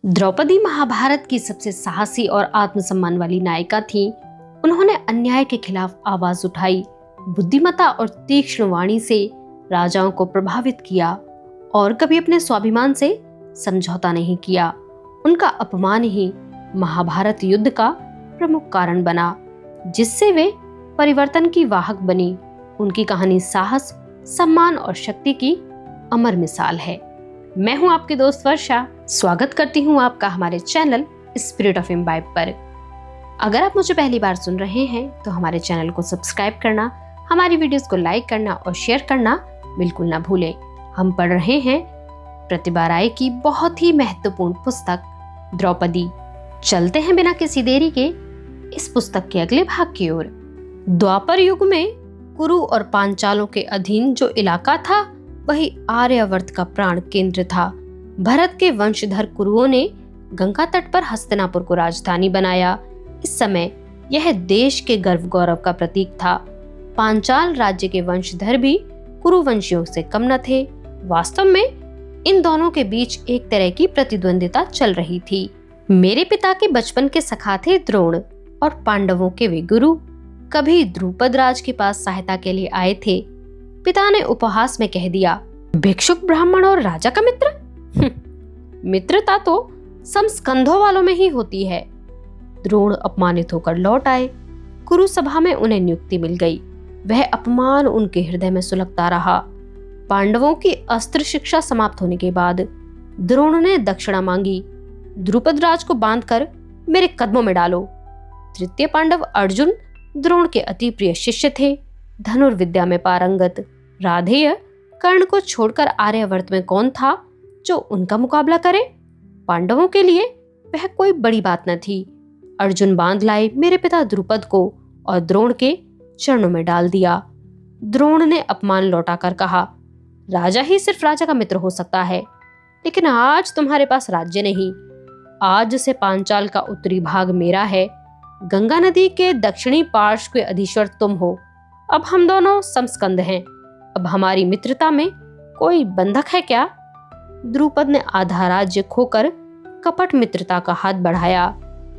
द्रौपदी महाभारत की सबसे साहसी और आत्मसम्मान वाली नायिका थीं। उन्होंने अन्याय के खिलाफ आवाज उठाई, बुद्धिमत्ता और तीक्ष्ण वाणी से राजाओं को प्रभावित किया और कभी अपने स्वाभिमान से समझौता नहीं किया। उनका अपमान ही महाभारत युद्ध का प्रमुख कारण बना, जिससे वे परिवर्तन की वाहक बनी। उनकी कहानी साहस, सम्मान और शक्ति की अमर मिसाल है। मैं हूं आपकी दोस्त वर्षा। स्वागत करती हूं आपका हमारे चैनल स्पिरिट ऑफ इम्बाइब पर। अगर आप मुझे पहली बार सुन रहे हैं तो हमारे चैनल को सब्सक्राइब करना, हमारी वीडियोस को लाइक करना और शेयर करना बिल्कुल ना भूलें। हम पढ़ रहे हैं प्रतिभा राय की बहुत ही महत्वपूर्ण पुस्तक द्रौपदी। चलते हैं बिना किसी देरी के इस पुस्तक के अगले भाग की ओर। द्वापर युग में कुरु और पांचालों के अधीन जो इलाका था वही आर्यावर्त का प्राण केंद्र था। भरत के वंशधर कुरुओं ने गंगा तट पर हस्तिनापुर को राजधानी बनाया। इस समय यह देश के गर्व गौरव का प्रतीक था। पांचाल राज्य के वंशधर भी कुरुवंशियों से कम न थे। वास्तव में इन दोनों के बीच एक तरह की प्रतिद्वंदिता चल रही थी। मेरे पिता के बचपन के सखा थे द्रोण और पांडवों के वे गुरु। कभी द्रुपद राज के पास सहायता के लिए आए थे। पिता ने उपहास में कह दिया, भिक्षुक ब्राह्मण और राजा का मित्र? मित्रता तो समस्कंधों वालों में ही होती है। द्रोण अपमानित होकर लौट आए। कुरु सभा में उन्हें नियुक्ति मिल गई। वह अपमान उनके हृदय में सुलगता रहा। पांडवों की अस्त्र शिक्षा समाप्त होने के बाद द्रोण ने दक्षिणा मांगी, द्रुपद राज को बांधकर मेरे कदमों में डालो। तृतीय पांडव अर्जुन द्रोण के अति प्रिय शिष्य थे, धनुर्विद्या में पारंगत। राधेय कर्ण को छोड़कर आर्यावर्त में कौन था जो उनका मुकाबला करे? पांडवों के लिए वह कोई बड़ी बात न थी। अर्जुन बांध लाए मेरे पिता द्रुपद को और द्रोण के चरणों में डाल दिया। द्रोण ने अपमान लौटाकर कहा, राजा ही सिर्फ राजा का मित्र हो सकता है, लेकिन आज तुम्हारे पास राज्य नहीं। आज से पांचाल का उत्तरी भाग मेरा है। गंगा नदी के दक्षिणी पार्श्व के अधीश्वर तुम हो। अब हम दोनों समस्कंध हैं। अब हमारी मित्रता में कोई बंधक है क्या? द्रुपद ने आधा राज्य खोकर कपट मित्रता का हाथ बढ़ाया।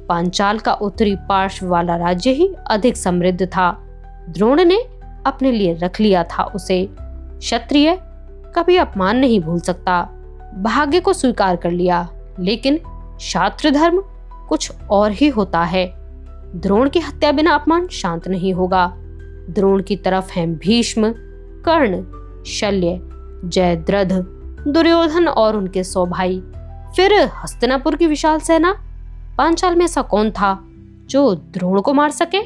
पांचाल का उत्तरी पार्श्व वाला राज्य ही अधिक समृद्ध था। द्रोण ने अपने लिए रख लिया था उसे। क्षत्रिय कभी अपमान नहीं भूल सकता। भाग्य को स्वीकार कर लिया, लेकिन क्षात्र धर्म कुछ और ही होता है। द्रोण की हत्या बिना अपमान शांत नहीं होगा। द्रोण की तरफ हैं भीष्म, कर्ण, शल्य, जयद्रथ, दुर्योधन और उनके 100 भाई। फिर हस्तिनापुर की विशाल सेना। पांचाल में ऐसा कौन था जो द्रोण को मार सके?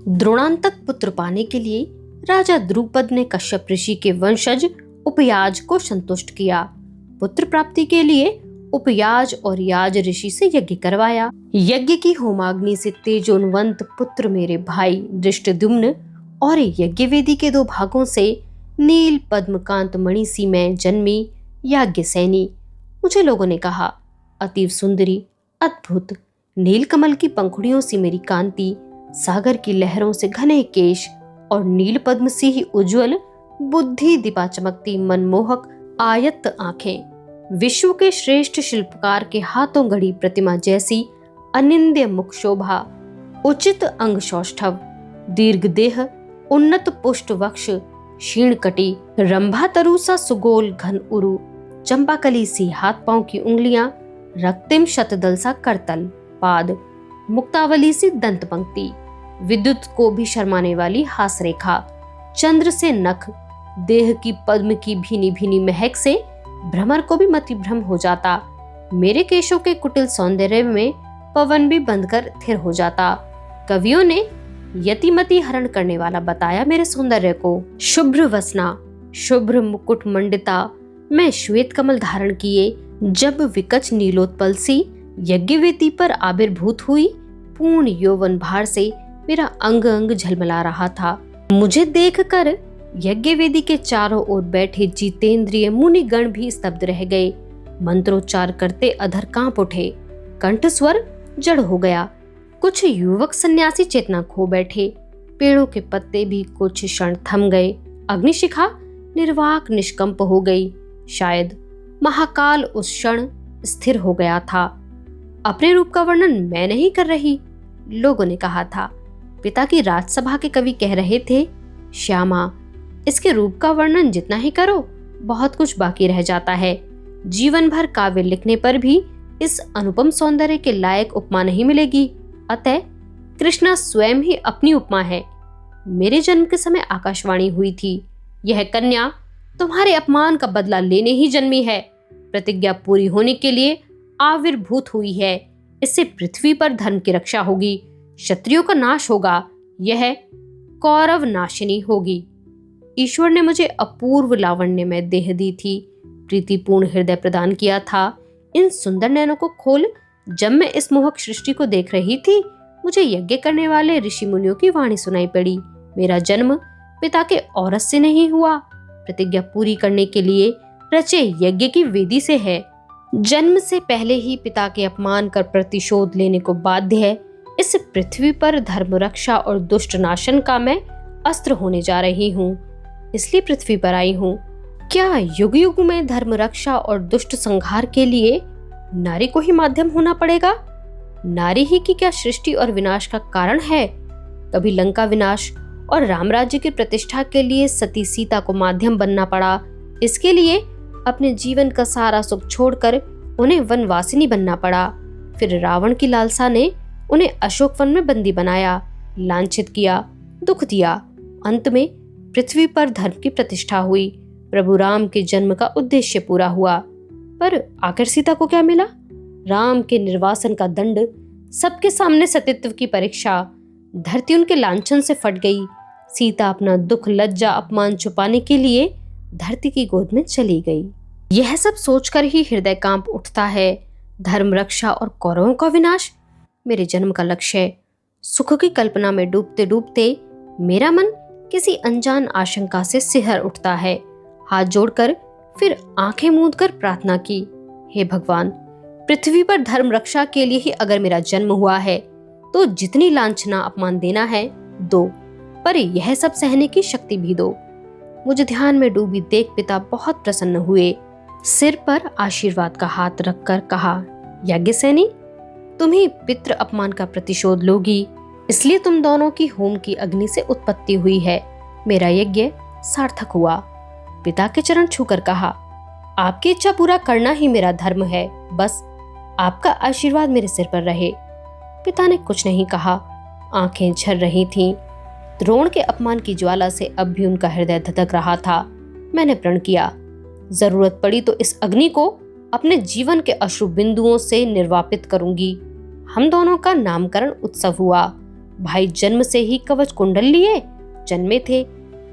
द्रोणांतक पुत्र पाने के लिए राजा द्रुपद ने कश्यप ऋषि के वंशज उपयाज को संतुष्ट किया। पुत्र प्राप्ति के लिए उपयाज और याज ऋषि से यज्ञ करवाया। यज्ञ की होमाग्नि से तेजोन्वंत पुत्र मेरे भाई दृष्टद्युम्न और यज्ञ वेदी के 2 भागों से नील पद्मकांत मणि सी में जन्मी याज्ञसेनी। मुझे लोगों ने कहा, अतीव सुंदरी, अद्भुत। नीलकमल की पंखुड़ियों सी मेरी कांति, सागर की लहरों से घने केश और नील पद्म सी ही उज्ज्वल बुद्धि दीपा चमकती मनमोहक आयत आंखें। विश्व के श्रेष्ठ शिल्पकार के हाथों गढ़ी प्रतिमा जैसी अनिंद्य मुख शोभा, उचित अंग सौष्ठव, दीर्घ देह, उन्नत पुष्ट वक्ष, क्षीण कटी, रंभा तरु सा सुगोल घन उरु, चंपाकली सी हाथ पांव की उंगलियां, रक्तिम शतदल सा करतल पाद, मुक्तावली सी दंत पंक्ति, विद्युत को भी शर्माने वाली हास रेखा, चंद्र से नख, देह की पद्म की भीनी भीनी महक से भ्रमर को भी मति भ्रम हो जाता। मेरे केशों के कुटिल सौंदर्य में पवन भी बंधकर थिर हो जाता। कवियों ने यतिमति हरण करने वाला बताया मेरे सौंदर्य को। शुभ्र वसना, शुभ्र मुकुट मंडिता, मैं श्वेत कमल धारण किए जब विकच नीलोत्पल सी यज्ञवेदी पर आविर्भूत हुई, पूर्ण यौवन भार से मेरा अंग अंग झलमला रहा था। मुझे देखकर यज्ञवेदी के चारों ओर बैठे जितेंद्रिय मुनि गण भी स्तब्ध रह गए। मंत्रोच्चार करते अधर कांप उठे, कंठ स्वर जड़ हो गया। कुछ युवक सन्यासी चेतना खो बैठे। पेड़ों के पत्ते भी कुछ क्षण थम गए। अग्निशिखा निर्वाक निष्कंप हो गई। शायद महाकाल उस क्षण स्थिर हो गया था। अपने रूप का वर्णन मैं नहीं कर रही, लोगों ने कहा था। पिता की राजसभा के कवि कह रहे थे, श्यामा, इसके रूप का वर्णन जितना ही करो बहुत कुछ बाकी रह जाता है। जीवन भर काव्य लिखने पर भी इस अनुपम सौंदर्य के लायक उपमा नहीं मिलेगी। अतः कृष्णा स्वयं ही अपनी उपमा है। मेरे जन्म के समय आकाशवाणी हुई थी, यह कन्या तुम्हारे अपमान का बदला लेने ही जन्मी है। प्रतिज्ञा पूरी होने के लिए आविर्भूत हुई है। इससे पृथ्वी पर धर्म की रक्षा होगी, क्षत्रियों का नाश होगा, यह कौरव नाशिनी होगी। ईश्वर ने मुझे अपूर्व लावण्यमय देह दी थी, प्रीतिपूर्ण हृदय प्रदान किया था। इन सुंदर नैनों को खोल। जब मैं इस मोहक सृष्टि को देख रही थी, मुझे यज्ञ करने वाले ऋषि मुनियों की वाणी सुनाई पड़ी। मेरा जन्म पिता के औरस से नहीं हुआ, प्रतिज्ञा पूरी करने के लिए रचे यज्ञ की वेदी से है। जन्म से पहले ही पिता के अपमान कर प्रतिशोध लेने को बाध्य है। इस पृथ्वी पर धर्म रक्षा और दुष्ट नाशन का मैं अस्त्र होने जा रही हूँ, इसलिए पृथ्वी पर आई हूँ। क्या युग युग में धर्म रक्षा और दुष्ट संहार के लिए नारी को ही माध्यम होना पड़ेगा? नारी ही की क्या सृष्टि और विनाश का कारण है? कभी लंका विनाश और राम राज्य की प्रतिष्ठा के लिए सती सीता को माध्यम बनना पड़ा। इसके लिए अपने जीवन का सारा सुख छोड़कर उन्हें वनवासिनी बनना पड़ा। फिर रावण की लालसा ने उन्हें अशोक वन में बंदी बनाया, लांछित किया, दुख दिया। अंत में पृथ्वी पर धर्म की प्रतिष्ठा हुई, प्रभु राम के जन्म का उद्देश्य पूरा हुआ। पर आखिर सीता को क्या मिला? राम के निर्वासन का दंड, सबके सामने सतीत्व की परीक्षा। धरती उनके लांछन से फट गई। सीता अपना दुख, लज्जा, अपमान छुपाने के लिए धरती की गोद में चली गई। यह सब सोचकर ही हृदय कांप उठता है। धर्म रक्षा और कौरवों का विनाश मेरे जन्म का लक्ष्य है। सुख की कल्पना में डूबते डूबते मेरा मन किसी अनजान आशंका से सिहर उठता है। हाथ जोड़कर फिर आंखें मूंदकर प्रार्थना की, हे भगवान, पृथ्वी पर धर्म रक्षा के लिए ही अगर मेरा जन्म हुआ है तो जितनी लांछना अपमान देना है दो, पर यह सब सहने की शक्ति भी दो। मुझे ध्यान में डूबी देख पिता बहुत प्रसन्न हुए। सिर पर आशीर्वाद का हाथ रखकर कहा, यज्ञसेनी, तुम ही पितृ अपमान का प्रतिशोध लोगी, इसलिए तुम दोनों की होम की अग्नि से उत्पत्ति हुई है। मेरा यज्ञ सार्थक हुआ। पिता के चरण छूकर कहा, आपकी इच्छा पूरा करना ही मेरा धर्म है, बस आपका आशीर्वाद मेरे सिर पर रहे। पिता ने कुछ नहीं कहा, आंखें झर रही थीं। द्रोण के अपमान की ज्वाला से अब भी उनका हृदय धधक रहा था। मैंने प्रण किया, जरूरत पड़ी तो इस अग्नि को अपने जीवन के अश्रु बिंदुओं से निर्वापित करूंगी। हम दोनों का नामकरण उत्सव हुआ। भाई जन्म से ही कवच कुंडल लिए जन्मे थे,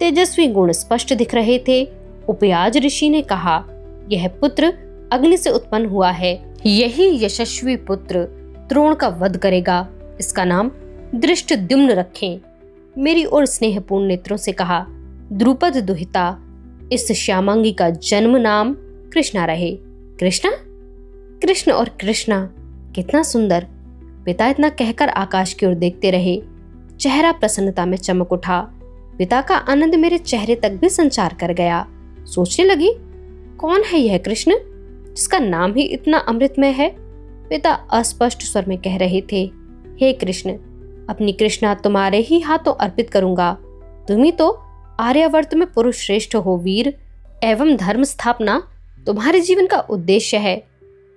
तेजस्वी गुण स्पष्ट दिख रहे थे। उपयाज ऋषि ने कहा, यह पुत्र अग्नि से उत्पन्न हुआ है, यही यशस्वी पुत्र द्रोण का वध करेगा। इसका नाम दृष्टद्युम्न रखें। मेरी ओर स्नेहपूर्ण नेत्रों से कहा, द्रुपद दुहिता, इस श्यामांगी का जन्म नाम कृष्णा रहे। कृष्णा? कृष्ण और कृष्णा, कितना सुंदर। पिता इतना कहकर आकाश की ओर देखते रहे। चेहरा प्रसन्नता में चमक उठा। पिता का आनंद मेरे चेहरे तक भी संचार कर गया। सोचने लगी, कौन है यह कृष्ण जिसका नाम ही इतना अमृतमय है? पिता अस्पष्ट स्वर में कह रहे थे, हे कृष्ण, अपनी कृष्णा तुम्हारे ही हाथों अर्पित करूंगा। तुम ही तो आर्यावर्त में पुरुष श्रेष्ठ हो वीर, एवं धर्म स्थापना तुम्हारे जीवन का उद्देश्य है।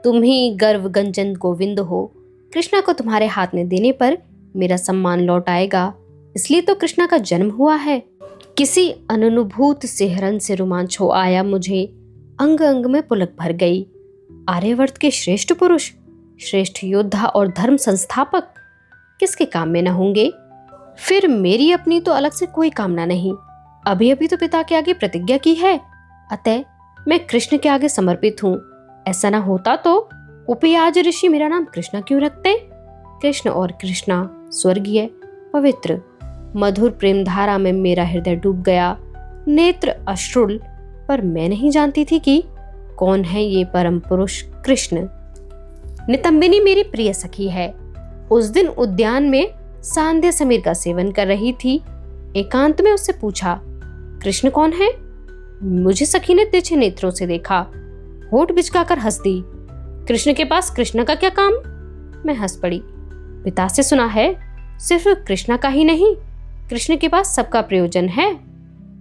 तुम ही गर्व गंजन गोविंद हो। कृष्णा को तुम्हारे हाथ में देने पर मेरा सम्मान लौट आएगा, इसलिए तो कृष्णा का जन्म हुआ है। किसी अनुभूत सिहरन से रोमांच हो आया मुझे, अंग अंग में पुलक भर गई। आर्यावर्त के श्रेष्ठ पुरुष, श्रेष्ठ योद्धा और धर्म संस्थापक किसके काम में न होंगे? फिर मेरी अपनी तो अलग से कोई कामना नहीं। अभी अभी तो पिता के आगे प्रतिज्ञा की है, अतः मैं कृष्ण के आगे समर्पित हूँ। ऐसा ना होता तो उपयाज ऋषि मेरा नाम कृष्णा क्यों रखते? कृष्ण और कृष्णा स्वर्गीय, पवित्र, मधुर प्रेम धारा में मेरा हृदय डूब गया। नेत्र अश्रुल, पर मैं नहीं जानती थी कि कौन है ये परम पुरुष कृष्ण। नितंबिनी मेरी प्रिय सखी है। उस दिन उद्यान में सांध्य समीर का सेवन कर रही थी। एकांत में उससे पूछा, कृष्ण कौन है? मुझे सखी ने तिरछे नेत्रों से देखा, होठ बिचकाकर हंस दी। कृष्ण के पास कृष्ण का क्या काम? मैं हंस पड़ी। पिता से सुना है, सिर्फ कृष्णा का ही नहीं, कृष्ण के पास सबका प्रयोजन है।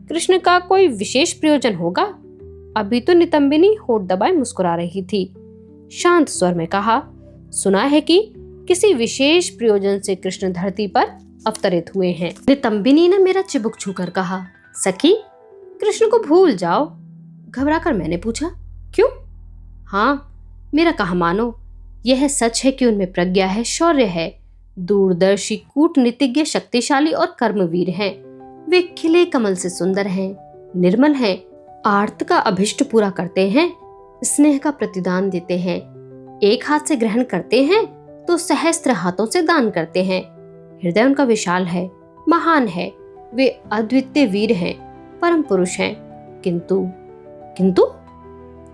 कृष्ण का कोई विशेष प्रयोजन होगा? अभी तो नितंबिनी होठ दबाए मुस्कुरा रही थी। शांत स्वर में कहा, सुना है कि किसी विशेष प्रयोजन से कृष्ण धरती पर अवतरित हुए हैं। नितंबिनी ने मेरा चिबुक छूकर कहा, सखी, कृष्ण को भूल जाओ। घबराकर मैंने पूछा, क्यों? हाँ, मेरा कहा मानो। यह सच है कि उनमें प्रज्ञा है, शौर्य है, दूरदर्शी, कूटनीतिज्ञ, शक्तिशाली और कर्मवीर हैं। वे खिले कमल से सुंदर हैं, निर्मल हैं, आर्त का अभिष्ट पूरा करते हैं, स्नेह का प्रतिदान देते हैं, एक हाथ से ग्रहण करते हैं तो सहस्त्र हाथों से दान करते हैं। हृदय उनका विशाल है, महान है, वे अद्वितीय वीर हैं, परम पुरुष हैं। किंतु किंतु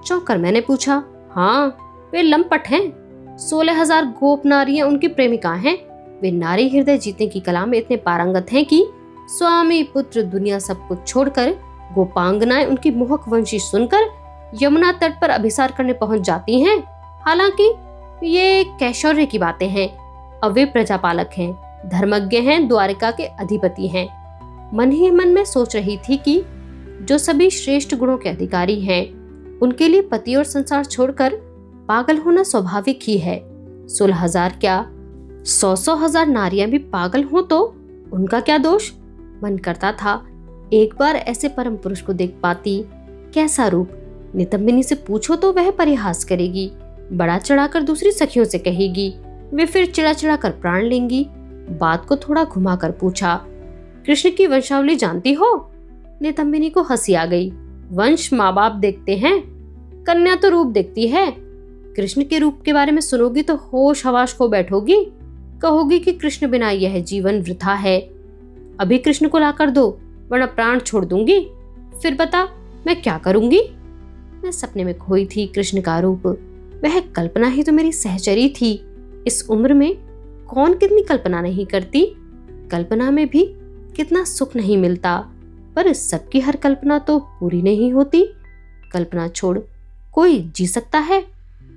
चौंकर मैंने पूछा, हाँ, वे लंपट हैं। 16,000 गोप नारियां उनकी प्रेमिका हैं। वे नारी हृदय जीतने की कला में इतने पारंगत हैं कि स्वामी पुत्र दुनिया सब कुछ छोड़कर गोपांगनाएं उनकी मोहक वंशी सुनकर यमुना तट पर अभिसार करने पहुंच जाती हैं। हालांकि ये कैशौर्य की बातें हैं। अब वे प्रजापालक हैं, धर्मज्ञ हैं, द्वारिका के अधिपति हैं। मन ही मन में सोच रही थी कि जो सभी श्रेष्ठ गुणों के अधिकारी हैं, उनके लिए पति और संसार छोड़कर पागल होना स्वाभाविक ही है। 16,000 क्या, 100,000 नारियां भी पागल हो तो उनका क्या दोष? मन करता था एक बार ऐसे परम पुरुष को देख पाती। कैसा रूप! नितंबिनी से पूछो तो वह परिहास करेगी, बड़ा चढ़ाकर दूसरी सखियों से कहेगी, वे फिर चिड़ा चिड़ा कर प्राण लेंगी। बात को थोड़ा घुमाकर पूछा, कृष्ण की वंशावली जानती हो? नितंबिनी को हंसी आ गई। वंश माँ बाप देखते हैं, कन्या तो रूप देखती है। कृष्ण के रूप के बारे में सुनोगी तो होश हवाश खो बैठोगी, कहोगी कि कृष्ण बिना यह जीवन वृथा है। अभी कृष्ण को लाकर दो, वरना प्राण छोड़ दूंगी। फिर बता मैं क्या करूंगी? मैं सपने में खोई थी कृष्ण का रूप। वह कल्पना ही तो मेरी सहचरी थी। इस उम्र में कौन कितनी कल्पना नहीं करती। कल्पना में भी कितना सुख नहीं मिलता, पर सबकी हर कल्पना तो पूरी नहीं होती। कल्पना छोड़ कोई जी सकता है।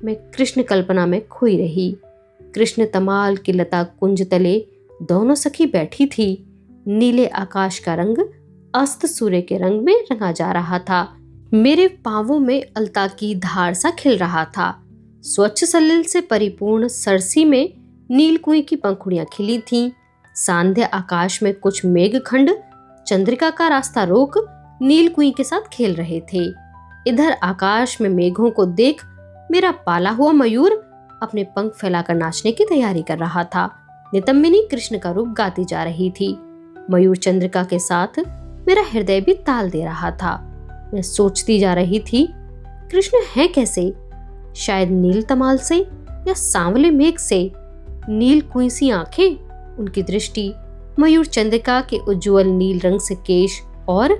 मैं कृष्ण कल्पना में खोई रही। कृष्ण तमाल की लता कुंज तले दोनों सखी बैठी थी। नीले आकाश का रंग अस्त सूर्य के रंग में रंगा जा रहा था। मेरे पांवों में अलता की धार सा खिल रहा था। स्वच्छ सलिल से परिपूर्ण सरसी में नीलकुई की पंखुड़ियां खिली थीं। सांध्य आकाश में कुछ मेघखंड चंद्रिका का रास्ता रोक नीलकुई के साथ खेल रहे थे। इधर आकाश में मेघों को देख मेरा पाला हुआ मयूर अपने पंख फैलाकर नाचने की तैयारी कर रहा था। नितंबिनी कृष्ण का रूप गाती जा रही थी। मयूर चंद्रिका के साथ मेरा हृदय भी ताल दे रहा था। मैं सोचती जा रही थी, कृष्ण है कैसे? शायद नील तमाल से या सांवले मेघ से। नील कुंसी आंखें, उनकी दृष्टि, मयूर चंद्रिका के उज्जवल नील रंग से केश और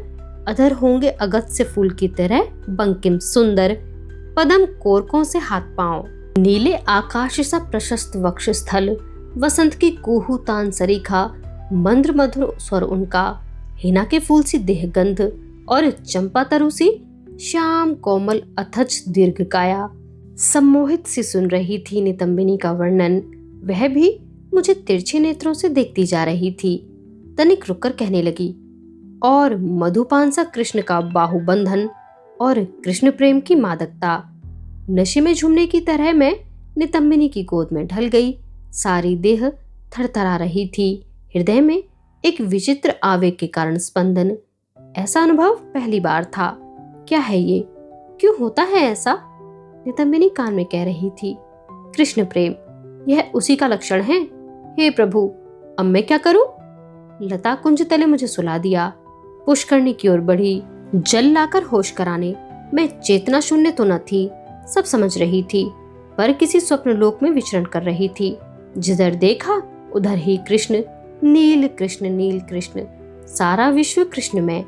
अधर होंगे अगस्त से फूल की तरह बंकिम सुंदर, पदम कोरकों से हाथ पांव, नीले आकाश सा प्रशस्त वक्षस्थल, वसंत की कुहू तान सरीखा, मंद्र मधुर स्वर उनका, हिना के फूल सी देहगंध और चंपा तरु सी श्याम कोमल अथच दीर्घ काया। सम्मोहित सी सुन रही थी नितंबिनी का वर्णन। वह भी मुझे तिरछे नेत्रों से देखती जा रही थी। तनिक रुककर कहने लगी, और मधुपान सा कृष्ण का बाहुबंधन और कृष्ण प्रेम की मादकता। नशे में झूमने की तरह मैं नितंबिनी की गोद में ढल गई। सारी देह थरथरा रही थी। हृदय में एक विचित्र आवेग के कारण स्पंदन। ऐसा अनुभव पहली बार था। क्या है ये? क्यों होता है ऐसा? नितंबिनी कान में कह रही थी। कृष्ण प्रेम, यह उसी का लक्षण है। हे प्रभु, अब मैं क्या करूं? लता कुंज तले मुझे सुला दिया। पुष्करणी की ओर बढ़ी, जल लाकर होश कराने। मैं चेतना शून्य तो न थी, सब समझ रही थी, पर किसी स्वप्न लोक में विचरण कर रही थी। जिधर देखा उधर ही कृष्ण, नील कृष्ण, नील कृष्ण। सारा विश्व कृष्ण में,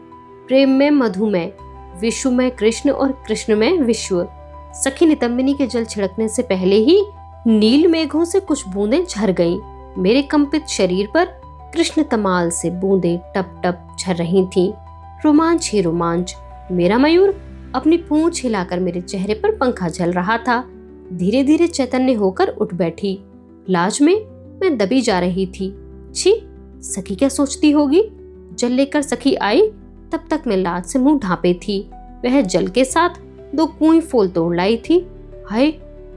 प्रेम में, मधु में, विश्व में कृष्ण और कृष्ण में विश्व। सखी नितंबिनी के जल छिड़कने से पहले ही नील मेघों से कुछ बूंदें झर गईं। मेरे कंपित शरीर पर कृष्ण तमाल से बूंदें टप टप झर रही थीं। रोमांच ही रोमांच। मेरा मयूर अपनी पूंछ हिलाकर मेरे चेहरे पर पंखा झल रहा था। धीरे धीरे चैतन्य होकर उठ बैठी। लाज में मैं दबी जा रही थी। छी, सखी क्या सोचती होगी। जल लेकर सखी आई, तब तक मैं लाज से मुंह ढांपे थी। वह जल के साथ 2 कुई फूल तोड़ लाई थी। हाय,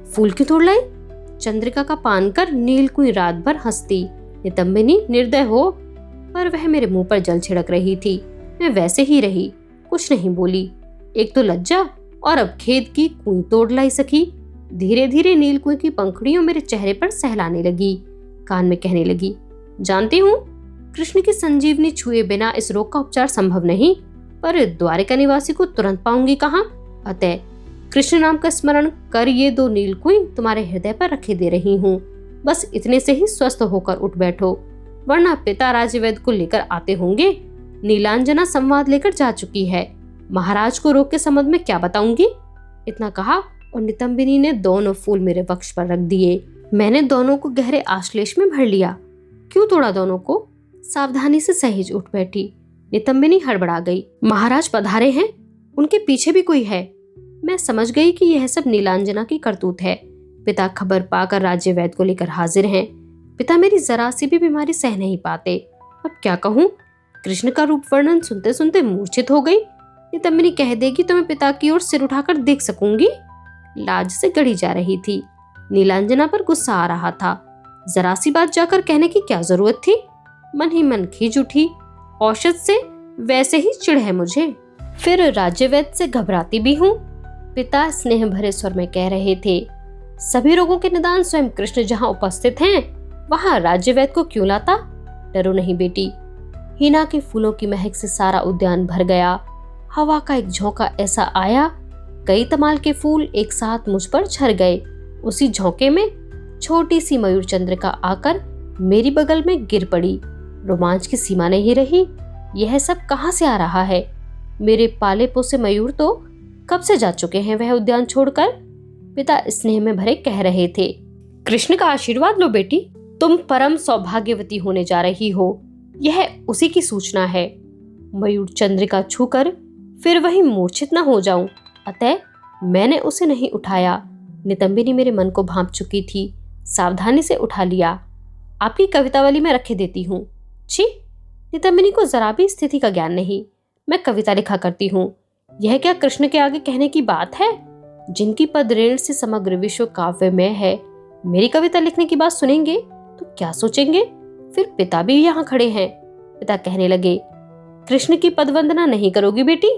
फूल क्यों तोड़ लाई? चंद्रिका का पान कर नील कुई रात भर हंसती। नितंबिनी निर्दय हो, पर वह मेरे मुंह पर जल छिड़क रही थी। मैं वैसे ही रही, कुछ नहीं बोली। एक तो लज्जा और अब खेद की कुई तोड़ लाई सखी। धीरे धीरे नील कुई की पंखुड़ियों मेरे चेहरे पर सहलाने लगी। कान में कहने लगी, जानती हूँ कृष्ण की संजीवनी छुए बिना इस रोग का उपचार संभव नहीं, पर द्वारिका निवासी को तुरंत पाऊंगी कहाँ। अतः कृष्ण नाम का स्मरण कर ये 2 नील कुई तुम्हारे हृदय पर रखे दे रही हूँ। बस इतने से ही स्वस्थ होकर उठ बैठो, वरना पिता राज्यवैद्य को लेकर आते होंगे। नीलांजना संवाद लेकर जा चुकी है, महाराज को रोग के संबंध में क्या बताऊंगी। इतना कहा और नितंबिनी ने दोनों फूल मेरे वक्ष पर रख दिए। मैंने दोनों को गहरे आश्लेष में भर लिया। क्यों तोड़ा दोनों को? सावधानी से सहेज उठ बैठी। नितंबिनी हड़बड़ा गई। महाराज पधारे हैं, उनके पीछे भी कोई है। मैं समझ गई कि यह सब नीलांजना की करतूत है। पिता खबर पाकर राज्य वैद्य को लेकर हाजिर हैं। पिता मेरी जरा सी भी बीमारी सह नहीं पाते। अब क्या कहूँ? कृष्ण का रूप वर्णन सुनते सुनते मूर्छित हो गई। नितंबिनी कह देगी तो मैं पिता की ओर सिर उठाकर देख सकूंगी। लाज से गड़ी जा रही थी। नीलांजना पर गुस्सा आ रहा था। जरा सी बात जाकर कहने की क्या जरूरत थी। मन ही मन खींच उठी। औषध से वैसे ही चिढ़ है मुझे, फिर राज्यवैद्य से घबराती भी हूँ। पिता स्नेह भरे स्वर में कह रहे थे, सभी रोगों के निदान स्वयं कृष्ण जहाँ उपस्थित हैं, वहाँ राज्यवैद्य को क्यों लाता? डरो नहीं बेटी। हिना के फूलों की महक से सारा उद्यान भर गया। हवा का एक झोंका ऐसा आया, कई तमाल के फूल एक साथ मुझ पर झर गए। उसी झोंके में छोटी सी मयूर चंद्रिका आकर मेरी बगल में गिर पड़ी। रोमांच की सीमा नहीं रही। यह सब कहाँ से आ रहा है? मेरे पाले पोसे मयूर तो कब से जा चुके हैं वह उद्यान छोड़कर। पिता स्नेह में भरे कह रहे थे, कृष्ण का आशीर्वाद लो बेटी, तुम परम सौभाग्यवती होने जा रही हो। यह उसी की सूचना है। मयूर चंद्रिका छूकर फिर वही मूर्छित न हो जाऊं, अतः मैंने उसे नहीं उठाया। नितंबिनी मेरे मन को भांप चुकी थी। सावधानी से उठा लिया। आपकी कवितावली में रखे देती हूँ। छी, नितंबिनी को जरा भी स्थिति का ज्ञान नहीं। मैं कविता लिखा करती हूँ, यह क्या कृष्ण के आगे कहने की बात है? जिनकी पदरेल से समग्र विश्व काव्यमय है, मेरी कविता लिखने की बात सुनेंगे तो क्या सोचेंगे? फिर पिता भी यहाँ खड़े हैं। पिता कहने लगे, कृष्ण की पदवंदना नहीं करोगी बेटी?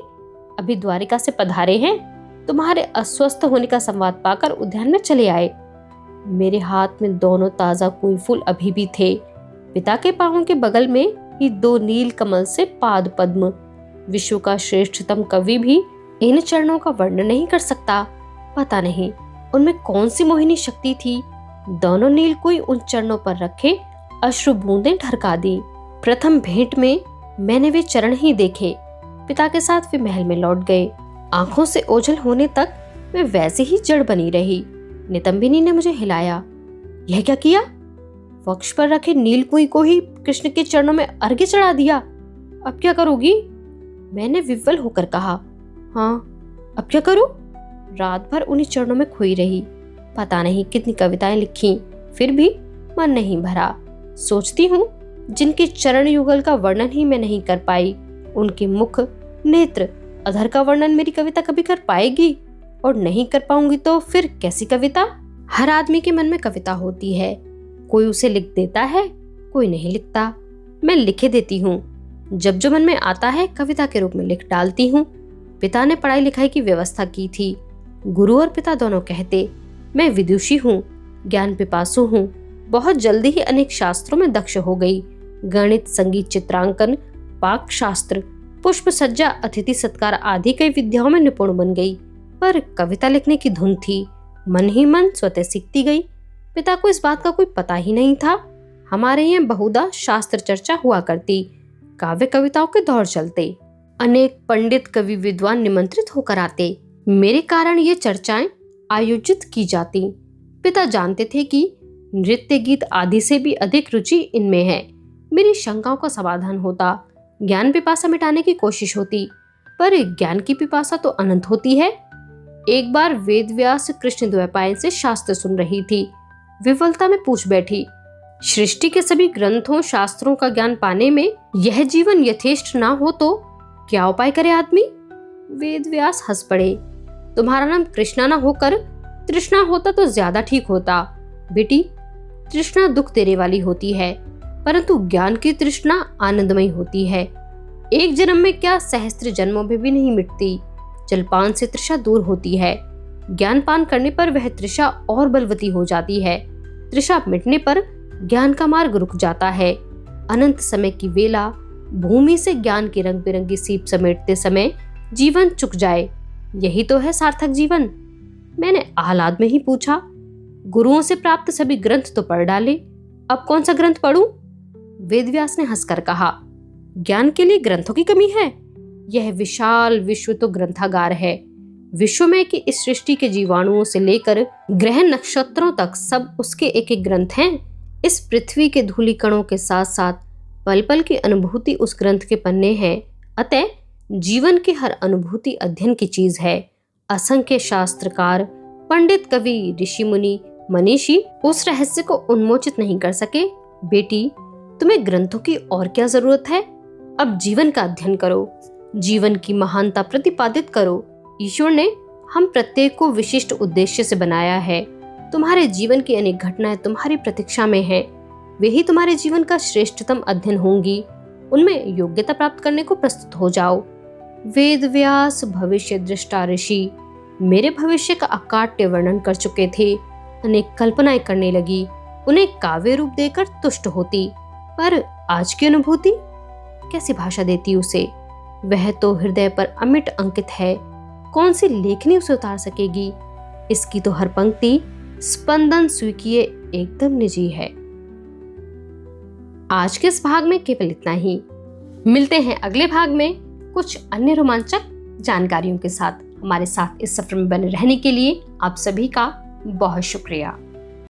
अभी द्वारिका से पधारे हैं, तुम्हारे अस्वस्थ होने का संवाद पाकर उद्यान में चले आए। मेरे हाथ में दोनों ताजा कुई फूल अभी भी थे। पिता के पांवों के बगल में ही 2 नील कमल से पाद पद्म। विश्व का श्रेष्ठतम कवि भी इन चरणों का वर्णन नहीं कर सकता। पता नहीं उनमें कौन सी मोहिनी शक्ति थी। दोनों नील कुई उन चरणों पर रखे अश्रु बूंदें ढरका दी। प्रथम भेंट में मैंने वे चरण ही देखे। पिता के साथ वे महल में लौट गए। आंखों से ओझल होने तक मैं वैसे ही जड़ बनी रही। नितंबिनी ने मुझे हिलाया। यह क्या किया? वक्ष पर रखे नील कुई को ही कृष्ण के चरणों में अर्घ्य चढ़ा दिया। अब क्या करोगी? मैंने विह्वल होकर कहा। हाँ, अब क्या करूं? रात भर उन्हीं चरणों में खोई रही। पता नहीं कितनी कविताएं लिखी, फिर भी मन नहीं भरा। सोचती हूँ जिनके चरण युगल का वर्णन ही मैं नहीं कर पाई, उनके मुख, नेत्र, अधर का वर्णन मेरी कविता कभी कर पाएगी? और नहीं कर पाऊंगी तो फिर कैसी कविता? हर आदमी के मन में कविता होती है, कोई उसे लिख देता है, कोई नहीं लिखता। मैं लिखे देती हूँ। जब जो मन में आता है कविता के रूप में लिख डालती हूँ। पिता ने पढ़ाई लिखाई की व्यवस्था की थी। गुरु और पिता दोनों कहते, मैं विदुषी हूँ, ज्ञान पिपासु हूँ। बहुत जल्दी ही अनेक शास्त्रों में दक्ष हो गई। गणित, संगीत, चित्रांकन, पाक शास्त्र, पुष्प सज्जा, अतिथि सत्कार आदि कई विद्याओं में निपुण बन गई। पर कविता लिखने की धुन थी, मन ही मन स्वतः सीखती गई। पिता को इस बात का कोई पता ही नहीं था। हमारे यहाँ बहुधा शास्त्र चर्चा हुआ करती, काव्य कविताओं के दौर चलते, अनेक पंडित कवि विद्वान निमंत्रित होकर आते। मेरे कारण ये चर्चाएं आयोजित की जाती। पिता जानते थे कि नृत्य, गीत आदि से भी अधिक रुचि इनमें है। मेरी शंकाओं का समाधान होता, ज्ञान पिपासा मिटाने की कोशिश होती, पर ज्ञान की पिपासा तो अनंत होती है। एक बार वेद व्यास कृष्ण द्वैपायन से शास्त्र सुन रही थी। विफलता में पूछ बैठी, सृष्टि के सभी ग्रंथों शास्त्रों का ज्ञान पाने में यह जीवन यथेष्ट ना हो तो क्या उपाय करे आदमी? वेद व्यास हंस पड़े। तुम्हारा नाम कृष्णा ना होकर तृष्णा होता तो ज्यादा ठीक होता। बेटी, तृष्णा दुख देने वाली होती है, परंतु ज्ञान की तृष्णा आनंदमय होती है। एक जन्म में क्या, सहस्त्र जन्मों में भी नहीं मिटती। जलपान से तृषा दूर होती है, ज्ञान पान करने पर वह तृषा और बलवती हो जाती है। तृषा मिटने पर ज्ञान का मार्ग रुक जाता है। अनंत समय की वेला भूमि से ज्ञान की रंग बिरंगी सीप समेटते समय जीवन चुक जाए, यही तो है सार्थक जीवन। मैंने आह्लाद में ही पूछा, गुरुओं से प्राप्त सभी ग्रंथ तो पढ़ डाले, अब कौन सा ग्रंथ पढ़ूं? वेदव्यास ने हंसकर कहा, ज्ञान के लिए ग्रंथों की कमी है? यह विशाल विश्व तो ग्रंथागार है। विश्व में की इस सृष्टि के जीवाणुओं से लेकर ग्रह नक्षत्रों तक सब उसके एक एक ग्रंथ हैं। इस पृथ्वी के धूलि कणों के साथ साथ पल पल की अनुभूति उस ग्रंथ के पन्ने हैं। अतः जीवन की हर अनुभूति अध्ययन की चीज है। असंख्य शास्त्रकार, पंडित, कवि, ऋषि, मुनि, मनीषी उस रहस्य को उन्मोचित नहीं कर सके। बेटी, तुम्हें ग्रंथों की और क्या जरूरत है? अब जीवन का अध्ययन करो, जीवन की महानता प्रतिपादित करो। ईश्वर ने हम प्रत्येक को विशिष्ट उद्देश्य से बनाया है। तुम्हारे जीवन की अनेक घटनाएं तुम्हारी प्रतीक्षा में हैं। वे ही तुम्हारे जीवन का श्रेष्ठतम अध्ययन होंगी। उनमें योग्यता प्राप्त करने को प्रस्तुत हो जाओ। वेद व्यास भविष्य दृष्टा ऋषि मेरे भविष्य का अकाट्य वर्णन कर चुके थे। अनेक कल्पनाएं करने लगी, उन्हें काव्य रूप देकर तुष्ट होती, पर आज की अनुभूति कैसी भाषा देती उसे? वह तो हृदय पर अमिट अंकित है, कौन सी लेखनी उसे उतार सकेगी? इसकी तो हर पंक्ति स्पंदन स्वीकीय एकदम निजी है। आज के इस भाग में केवल इतना ही। मिलते हैं अगले भाग में कुछ अन्य रोमांचक जानकारियों के साथ। हमारे साथ इस सफर में बने रहने के लिए आप सभी का बहुत शुक्रिया।